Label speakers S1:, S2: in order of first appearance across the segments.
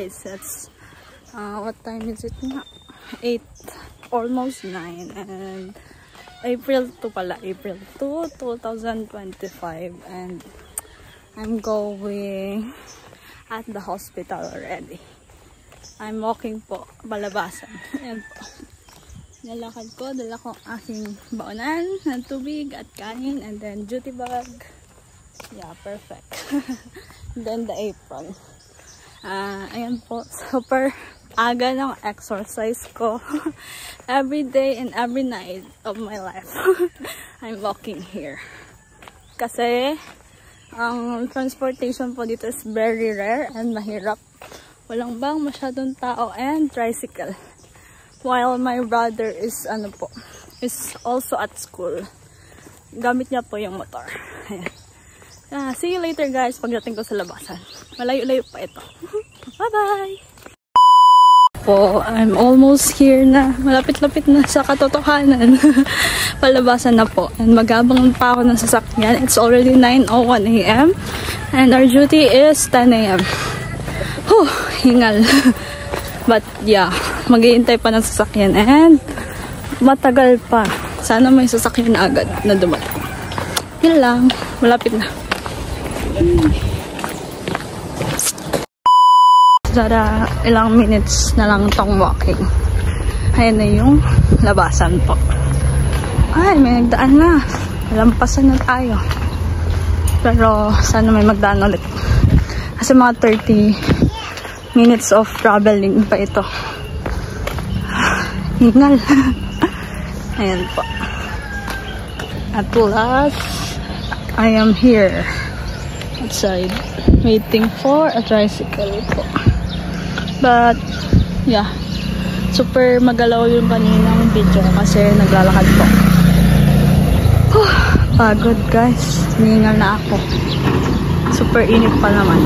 S1: guys, it's what time is it now? 8, almost 9, and April 2 pala, April 2, 2025, and I'm going at the hospital already. I'm walking po, palabasan. Ayan po. Nalakad ko, dala ko aking baonan ng tubig at kanin, and then duty bag. Yeah, perfect. Then the apron. Ayan po, super aga ng exercise ko. Every day and every night of my life. I'm walking here. Kasi, ang transportation po dito is very rare and mahirap. Walang bang masyadong tao and tricycle. While my brother is, is also at school. Gamit niya po yung motor. Ayan. See you later guys pagdating ko sa labasan. Malayo-layo pa ito. Bye-bye! Po, I'm almost here na. Malapit-lapit na sa katotohanan. Palabasan na po. And magabang pa ako ng sasakyan. It's already 9:01 AM. And our duty is 10 AM. Whew, hingal. But yeah, mag-iintay pa ng sasakyan. And matagal pa. Sana may sasakyan na agad na dumating. Yun lang. Malapit na. Sada ilang minutes na lang tong walking. Ayan na yung labasan po. Ay, may nagdaan na. Lampasan na tayo. Pero sana may magdaan ulit. Kasi mga 30 minutes of traveling pa ito. Hingal. Ayan po. At last, I am here. Outside. Waiting for a tricycle po. But, yeah. Super magalaw yung kaninang video kasi naglalakad po. Pagod guys. Hiningal na ako. Super init pa naman.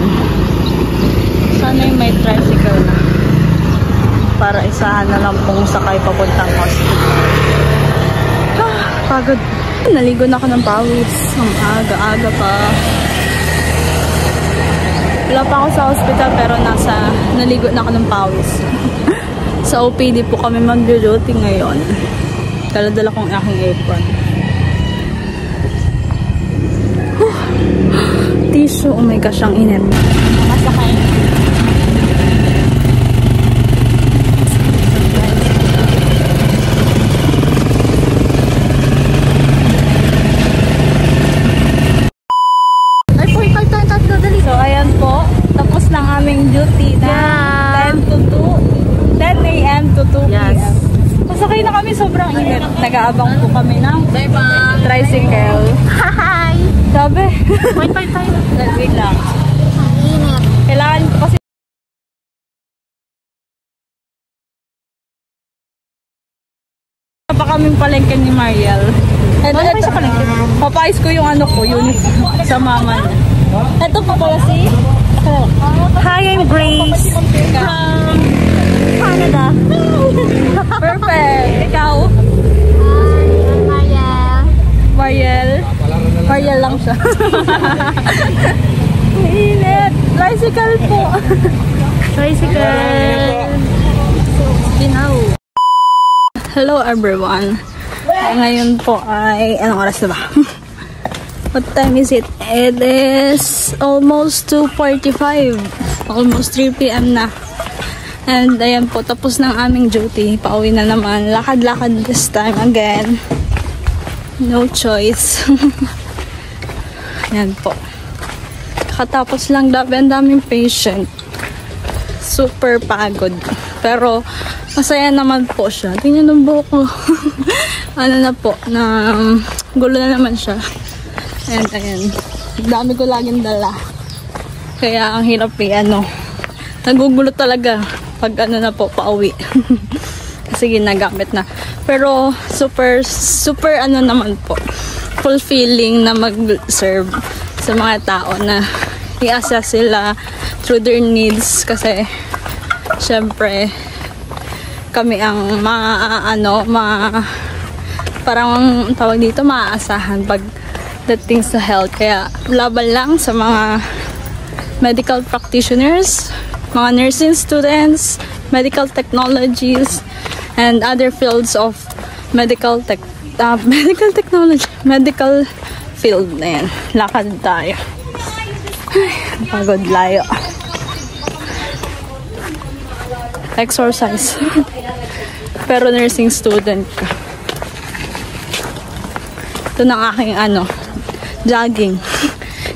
S1: Sana yung may tricycle na. Para isahan na lang pong sakay papuntang hospital. Pagod. Naligo na ako ng pawis. Ang aga-aga pa. Wala pa ako sa hospital pero naligo na ako ng pawis. Sa OPD po kami mag-duty ngayon. Dala-dala kong aking apron. Tissue, oh my gosh, ang init. Masakay. So, ayan po. Tapos ng aming duty na 10 AM to 2 PM. Yes. Masakay na kami, sobrang init. Nag-aabang po kami ng tricycle. Hi! Sabi. Wait tayo. Wait lang. Ang init. Kailangan ko kasi pa kaming palengke ni Mariel. Papayos ko yung uniform sa mama niya. Ito po pala si Hi, I'm Grace from Canada. Perfect. Ikaw? Mariel lang siya. Init. Tricycle po. Tricycle. Ginaw. Hello everyone. Ngayon po ay anong oras na ba? What time is it? It is almost 2:45. Almost 3 PM na. And ayan po, tapos ng aming duty. Pauwi na naman. Lakad-lakad this time again. No choice. Ayan po. Katapos lang, ang daming patient. Super pagod. Pero masaya naman po siya. Tingnan ng buhok ko. Ano na po, gulo na naman siya. And ayan, dami ko laging dala. Kaya ang hirap nagugulo talaga pag na po, pauwi. Kasi ginagamit na. Pero super naman po. Fulfilling na mag-serve sa mga tao na i-assess sila through their needs. Kasi, syempre, kami ang parang tawag dito, maaasahan pag dating sa health. Kaya laban lang sa mga medical practitioners, mga nursing students, medical technologies, and other fields of medical technology, medical field na yan. Lakad tayo. Ay, pagod, layo. Exercise. Pero nursing student ka. Ito ng aking jogging.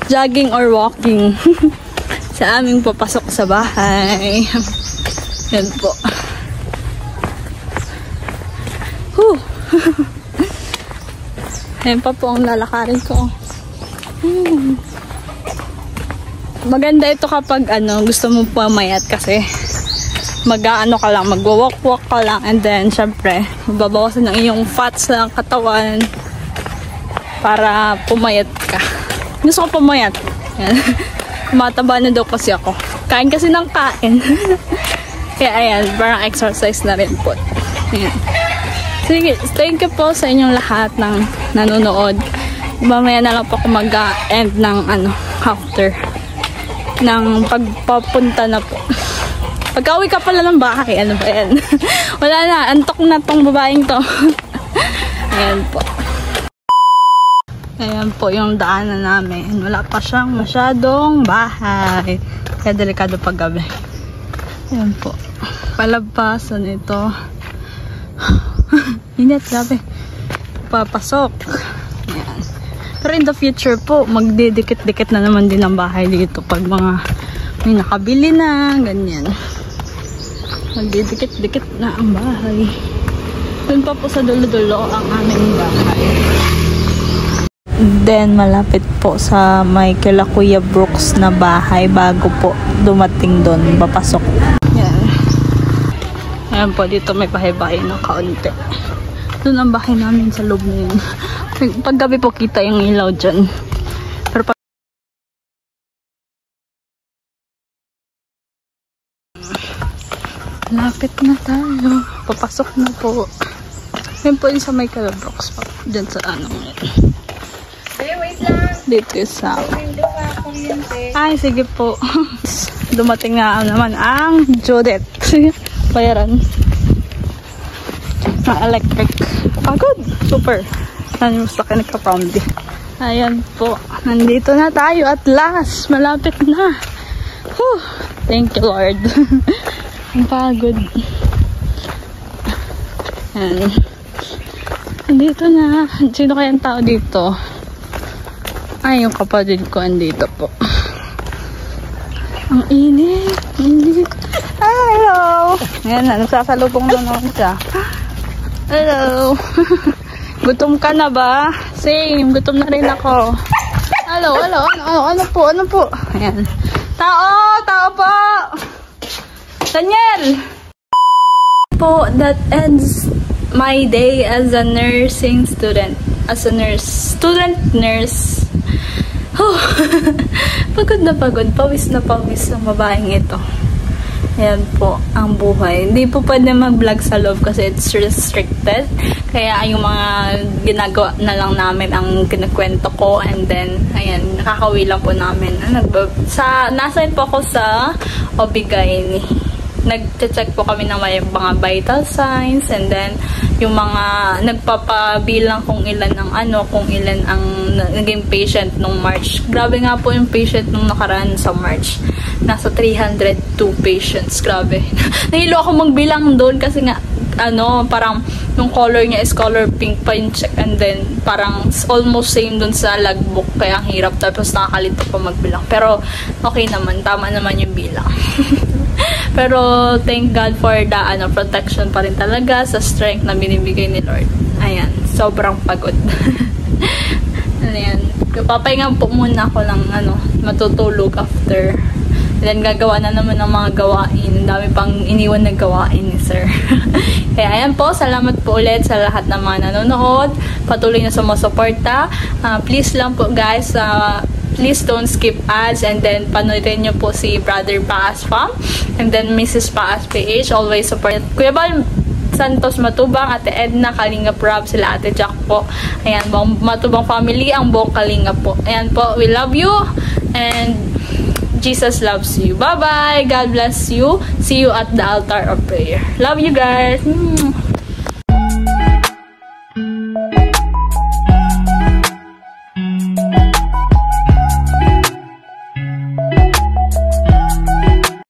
S1: Jogging or walking. Sa aming papasok sa bahay. Yan po. Whew. Ayan pa po ang lalakarin ko. Maganda ito kapag gusto mo pumayat kasi mag-aano ka lang, magwa-walk-walk ka lang, and then syempre mababawasan ng iyong fats ng katawan para pumayat ka. Gusto ko pumayat. Yan. Mataba na daw kasi ako. Kain kasi ng kain. Kaya ayan, parang exercise na rin po. Ayan. Sige, thank you po sa inyong lahat ng nanonood. Mamaya na lang po ako mag-end ng after ng pagpapunta na po. Pagka-uwi ka pala ng bahay, ano ba yan? Wala na, antok na tong babaeng to. Ayan po. Ayan po yung daanan namin. Wala pa siyang masyadong bahay. Kaya delikado pag gabi. Ayan po. Palagpasan ito. Init, grabe. Papasok. Ayan. Pero in the future po, magdidikit-dikit na naman din ang bahay dito. Pag mga may nakabili na, ganyan. Magdidikit-dikit na ang bahay. Doon pa po sa dulo-dulo ang aming bahay. Then, malapit po sa may kila Kuya Brooks na bahay bago po dumating doon, papasok. Yan. Ayan po, dito may bahay-bahay na kaunti. Doon ang bahay namin sa loob na yun. Paggabi po kita yung ilaw dyan. Pero lapit na tayo. Papasok na po. Yan po yung sa may kila Brooks pa. Dyan sa
S2: wait lang.
S1: Dito yung sa ay, sige po. Dumating na naman ang Judith. Bayaran. Electric. Pagod. Super. Gusto ka nagka-pound. Ayan po. Nandito na tayo at last. Malapit na. Whew. Thank you, Lord. Ang pagod. Ayan. Nandito na. Sino kayang tao dito? Ay, yung kapatid ko andito po. Ang init. Init. Hello. Ayan na. Nagsasalubong na naman siya. Hello. Gutom ka na ba? Same. Gutom na rin ako. Hello. Hello. Ano po? Ano po? Ayan. Tao! Tao po! Daniel! Po, that ends my day as a nursing student. As a nurse. Student nurse. Oh, pagod na pagod. Pawis na pawis ang babaeng ito. Ayan po, ang buhay. Hindi po pwede mag-vlog sa loob kasi it's restricted. Kaya yung mga ginagawa na lang namin ang kinakwento ko. And then, ayan, nakakawi lang po namin. Nasa po ako sa Obigay. Nag-check po kami ng mga vital signs. And then, yung mga nagpapabilang kung ilan ang naging patient nung March. Grabe nga po yung patient nung nakaraan sa March. Nasa 302 patients. Grabe. Nahilo ako magbilang doon kasi nga, parang yung color niya is color pink pa yung check. And then, parang almost same doon sa logbook. Kaya ang hirap. Tapos nakakalito pa magbilang. Pero, okay naman. Tama naman yung bilang. Pero, thank God for the protection pa rin talaga sa strength na binibigay ni Lord. Ayan. Sobrang pagod. Ayan. Papahinga po muna ako lang, matutulog after. Then, gagawa na naman ng mga gawain. Ang dami pang iniwan na gawain ni Sir. Kaya, ayan po. Salamat po ulit sa lahat ng mga nanonood. Patuloy na sumusuporta. Please lang po, guys, please don't skip ads, and then panoodin nyo po si Brother Paas Fam and then Mrs. Paas PH. Always support Kuya Bal Santos Matubang, Ate Edna, Kalingap Rob, sila Ate Jack po. Ayan, buong Matubang family, ang buong Kalingap po. Ayan po, we love you and Jesus loves you. Bye-bye. God bless you. See you at the altar of prayer. Love you guys.